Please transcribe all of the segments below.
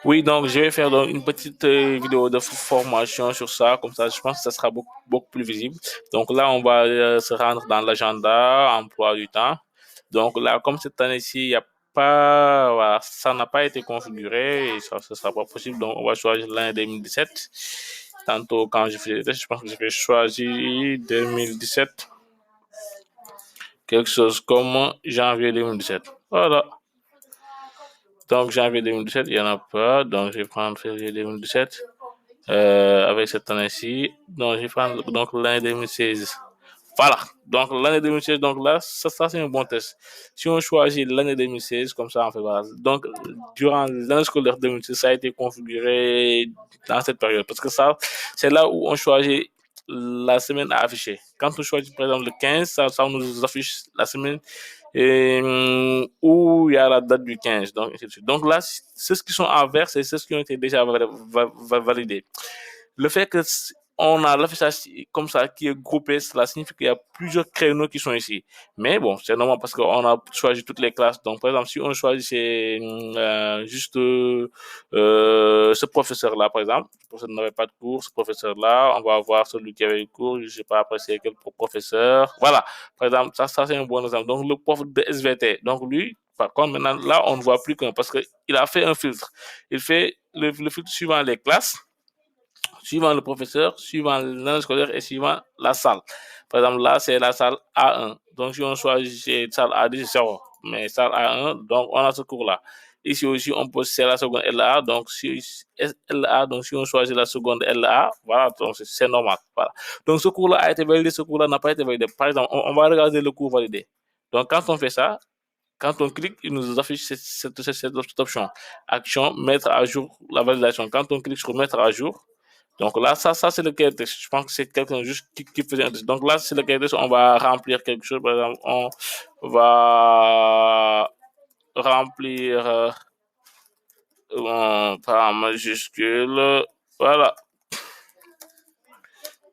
Oui, donc je vais faire donc une petite vidéo de formation sur ça, comme ça je pense que ça sera beaucoup plus visible. Donc là, on va se rendre dans l'agenda, emploi du temps. Donc là, comme cette année-ci, il y a pas, voilà, ça n'a pas été configuré et ça ne sera pas possible, donc on va choisir l'année 2017. Tantôt, quand je fais les tests, je pense que je vais choisir 2017, quelque chose comme janvier 2017. Voilà. Donc janvier 2017, il n'y en a pas, donc je vais prendre février 2017. Avec cette année-ci. Donc, je vais prendre donc, l'année 2016. Voilà. Donc, l'année 2016, donc là, ça c'est un bon test. Si on choisit l'année 2016, comme ça, on fait voilà. Donc, durant l'année scolaire 2016, ça a été configuré dans cette période. Parce que ça, c'est là où on choisit la semaine à afficher. Quand on choisit, par exemple, le 15, ça nous affiche la semaine où il y a la date du 15. Donc, ainsi de suite. Donc là, ceux qui sont en vert, c'est ceux qui ont été déjà validés. Le fait que on a l'affichage comme ça qui est groupé, cela signifie qu'il y a plusieurs créneaux qui sont ici. Mais bon, c'est normal parce qu'on a choisi toutes les classes. Donc, par exemple, si on choisit juste ce professeur-là, par exemple, ce professeur n'avait pas de cours, ce professeur-là, on va voir celui qui avait le cours, je ne sais pas après c'est quel professeur. Voilà, par exemple, ça c'est un bon exemple. Donc, le prof de SVT, donc lui, par contre, maintenant, là, on ne voit plus qu'un parce qu'il a fait un filtre. Il fait le filtre suivant les classes, suivant le professeur, suivant l'année scolaire et suivant la salle. Par exemple, là, c'est la salle A1. Donc, si on choisit salle A2, c'est 0. Mais salle A1, donc on a ce cours-là. Ici aussi, on peut, c'est la seconde LA. Donc, si LA, donc si on choisit la seconde LA, voilà, donc c'est normal. Voilà. Donc, ce cours-là a été validé, ce cours-là n'a pas été validé. Par exemple, on va regarder le cours validé. Donc, quand on fait ça, quand on clique, il nous affiche cette option. Action, mettre à jour la validation. Quand on clique sur mettre à jour, donc là, ça c'est le cahier de texte. Je pense que c'est quelqu'un juste qui faisait un texte. Donc là, c'est le cahier de texte. On va remplir quelque chose. Par exemple, on va remplir par majuscule. Voilà,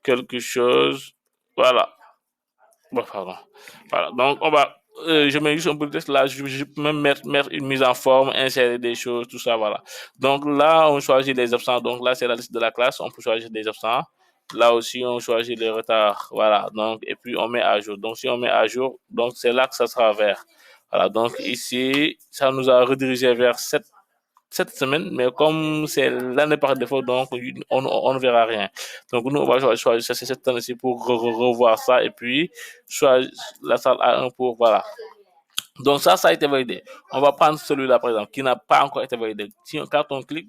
quelque chose. Voilà. Bon, pardon. Voilà. Donc, je mets juste un peu de texte là. Je peux même mettre une mise en forme, insérer des choses, tout ça. Voilà. Donc là, on choisit les absents. Donc là, c'est la liste de la classe. On peut choisir des absents. Là aussi, on choisit les retards. Voilà. Donc, et puis, on met à jour. Donc, si on met à jour, donc c'est là que ça sera vert. Voilà. Donc, ici, ça nous a redirigé vers cette semaine, mais comme c'est l'année par défaut, donc on ne verra rien. Donc nous, on va choisir cette année-ci pour revoir ça et puis choisir la salle A1 pour, voilà. Donc ça a été validé. On va prendre celui-là, par exemple, qui n'a pas encore été validé. Si, quand on clique,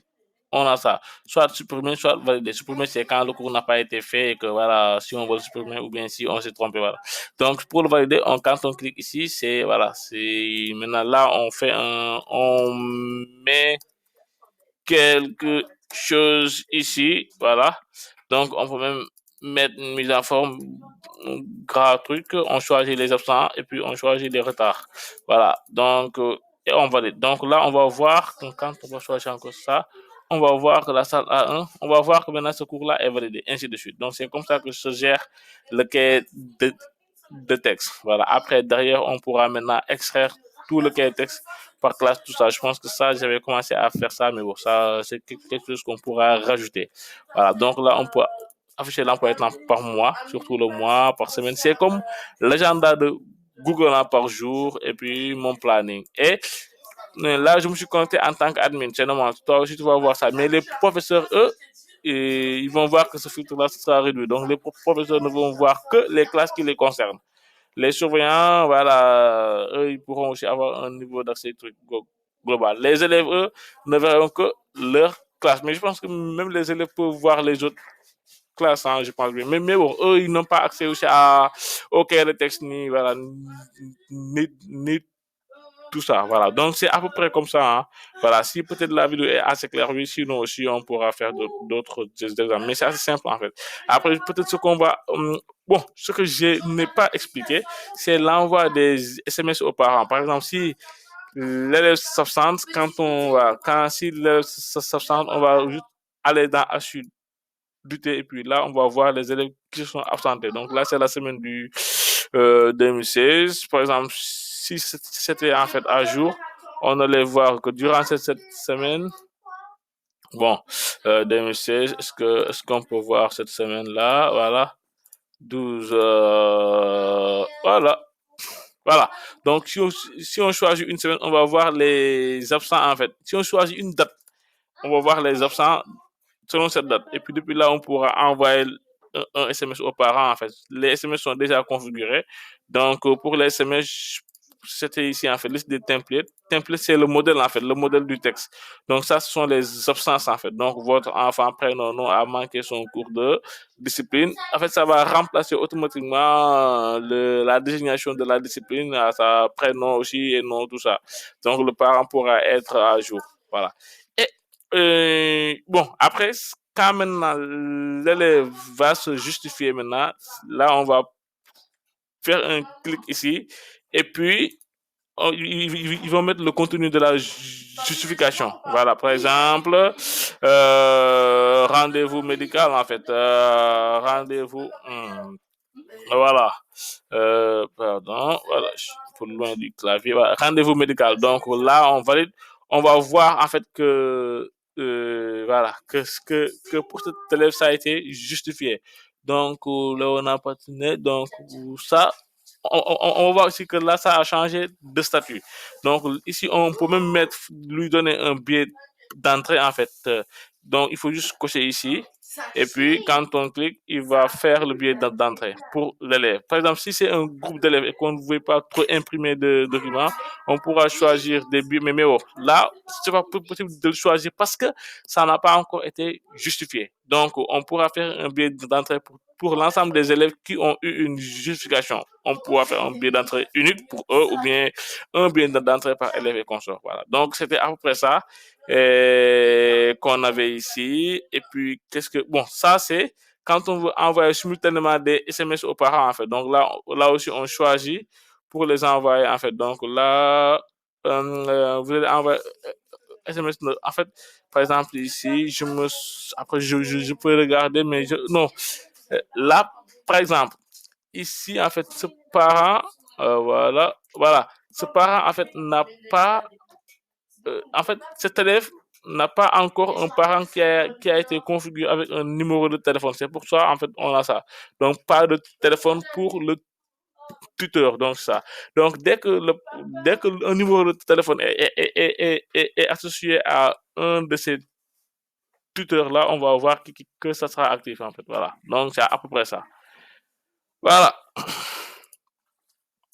on a ça. Soit supprimer, soit valider. Supprimer, c'est quand le cours n'a pas été fait et que voilà, si on veut le supprimer ou bien si on s'est trompé, voilà. Donc, pour le valider, quand on clique ici, c'est, voilà, c'est, maintenant là, on met quelque chose ici, voilà. Donc, on peut même mettre une mise en forme gratuite, on choisit les absents et puis on choisit les retards. Voilà, donc, et on valide. Donc là, on va voir, quand on va choisir encore ça, on va voir que la salle A1, on va voir que maintenant ce cours-là est validé, ainsi de suite. Donc, c'est comme ça que se gère le quai de texte. Voilà, après, derrière, on pourra maintenant extraire tout le quai de texte par classe, tout ça. Je pense que ça, j'avais commencé à faire ça, mais bon, ça, c'est quelque chose qu'on pourra rajouter. Voilà, donc là, on peut afficher l'emploi du temps par mois, surtout le mois, par semaine. C'est comme l'agenda de Google hein, par jour et puis mon planning. Et là, je me suis connecté en tant qu'admin. C'est normal. Toi aussi, tu vas voir ça. Mais les professeurs, eux, ils vont voir que ce filtre-là sera réduit. Donc, les professeurs ne vont voir que les classes qui les concernent. Les surveillants, voilà, eux, ils pourront aussi avoir un niveau d'accès global. Les élèves, eux, ne verront que leur classe. Mais je pense que même les élèves peuvent voir les autres classes, hein, je pense bien. Mais bon, eux, ils n'ont pas accès aussi au cahier de texte, ni, voilà, ni tout ça, voilà. Donc, c'est à peu près comme ça, hein. Voilà, si peut-être la vidéo est assez claire, oui, sinon aussi, on pourra faire d'autres exemples. Mais c'est assez simple, en fait. Après, peut-être ce qu'on va... bon, ce que je n'ai pas expliqué, c'est l'envoi des SMS aux parents. Par exemple, si l'élève s'absente, si l'élève s'absente, on va juste aller dans HUD et puis là, on va voir les élèves qui sont absentés. Donc là, c'est la semaine du 2016. Par exemple, si c'était en fait à jour, on allait voir que durant cette semaine, Bon, 2016, est-ce qu'on peut voir cette semaine-là? Voilà. 12, voilà. Voilà. Donc, si on choisit une semaine, on va voir les absents, en fait. Si on choisit une date, on va voir les absents selon cette date. Et puis, depuis là, on pourra envoyer un SMS aux parents, en fait. Les SMS sont déjà configurés. Donc, pour les SMS, c'était ici, en fait, liste des templates. Template, c'est le modèle, en fait, le modèle du texte. Donc, ça, ce sont les absences, en fait. Donc, votre enfant, prénom, nom, a manqué son cours de discipline. En fait, ça va remplacer automatiquement la désignation de la discipline à sa prénom aussi et nom, tout ça. Donc, le parent pourra être à jour. Voilà. Et, bon, après, quand maintenant l'élève va se justifier maintenant, là, on va faire un clic ici et puis ils vont mettre le contenu de la justification. Voilà, par exemple, rendez-vous médical, en fait. Rendez-vous. Voilà. Pardon. Voilà. Je suis un peu loin du clavier. Voilà. Rendez-vous médical. Donc là, on valide. On va voir, en fait, que, voilà, que pour cet élève, ça a été justifié. Donc, là, on a patiné. Donc, ça, on va voir aussi que là, ça a changé de statut. Donc, ici, on peut même lui donner un billet d'entrée, en fait. Donc, il faut juste cocher ici. Et puis, quand on clique, il va faire le billet d'entrée pour l'élève. Par exemple, si c'est un groupe d'élèves et qu'on ne veut pas trop imprimer de documents, on pourra choisir des billets. Mais oh, là, c'est pas possible de le choisir parce que ça n'a pas encore été justifié. Donc, on pourra faire un billet d'entrée pour l'ensemble des élèves qui ont eu une justification. On pourra faire un billet d'entrée unique pour eux ou bien un billet d'entrée par élève et consort. Voilà. Donc, c'était à peu près ça qu'on avait ici. Et puis, bon, ça, c'est quand on veut envoyer simultanément des SMS aux parents, en fait. Donc, là aussi, on choisit pour les envoyer, en fait. Donc, là, vous allez envoyer SMS. En fait, par exemple, ici, après, je peux regarder, mais non. Là, par exemple, ici, en fait, ce parent, voilà, ce parent, en fait, n'a pas, en fait, cet élève n'a pas encore un parent qui a été configuré avec un numéro de téléphone. C'est pour ça, en fait, on a ça. Donc, pas de téléphone pour le tuteur, donc ça. Donc, dès que un numéro de téléphone est associé à un de ces tuteurs-là, on va voir que ça sera actif, en fait. Voilà. Donc, c'est à peu près ça. Voilà.